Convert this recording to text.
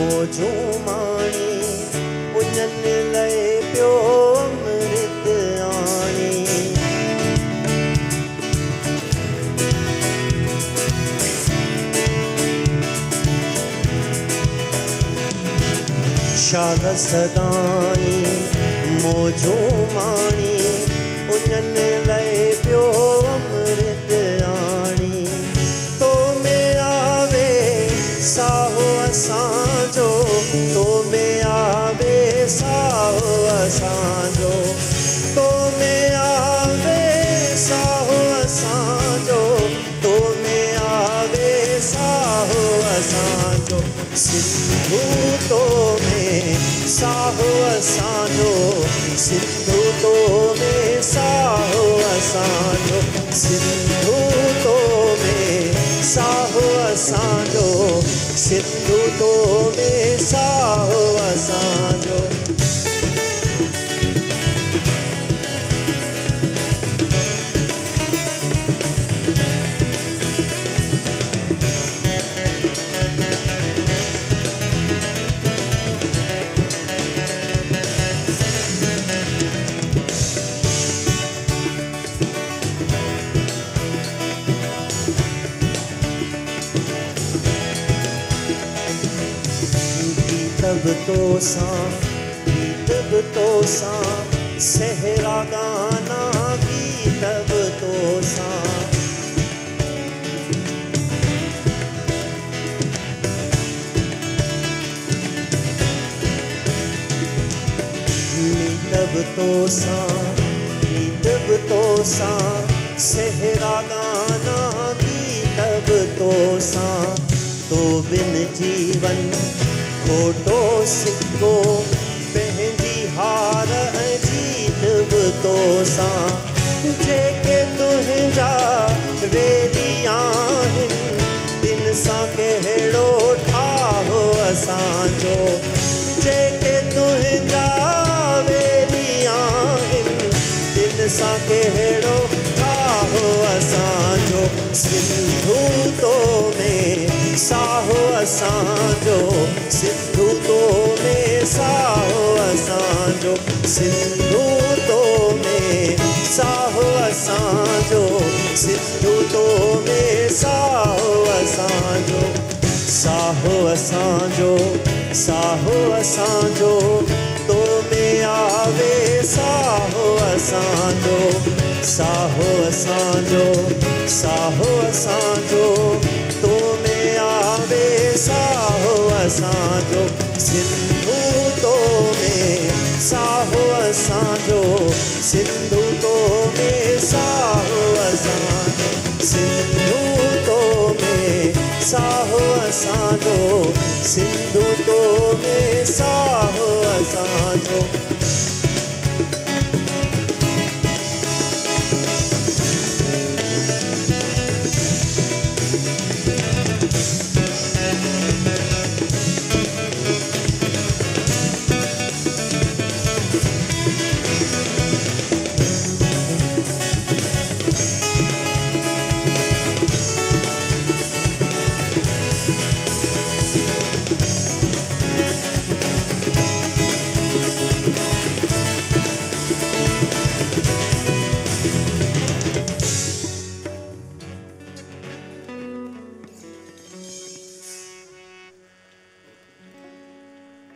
मोजूं माणी उन्हनि लाइ पियो अमृत आणी। शाह सदाई मोजूं माणी उन्हनि लाइ पियो अमृत आणी। तो में आवे साहो असांजो, तो में आवे साहो असांजो, तो में आवे साहो असांजो, तो में आवे साहो असांजो। सिंधु तो में साहो असांजो, सिंधु तो में साहो असांजो, सिंधु तो में साहो असांजो, सिंधु तो में साहो असांजो। तब तो सा सहरा गाना भी तब तो सा। तब तो सा सहरा गाना भी तब तो सा। तो बिन जीवन खोटो सिक्को पंहिंजी हार जीत बि तो सां। जेके तुंहिंजा वेली आहिनि तिन सां कहिड़ो ठाहो असांजो। जेके तुंहिंजा वेली आहिनि तिन सां कहिड़ो ठाहो असांजो। सिंधु तो में साहो असांजो, सिंधु तो में साहो असांजो, सिंधु तो में साहो असांजो, सिंधु तो में साहो असांजो। साहो असांजो, साहो असांजो, तो में आवे साहो असांजो। साहो असांजो, साहो असांजो, तो में आवे साहो असांजो। सिंधु तो में साहो असांजो, सिंधु तो में साहो असांजो, सिंधु तो में साहो असांजो, सिंधु तो में साहो असांजो।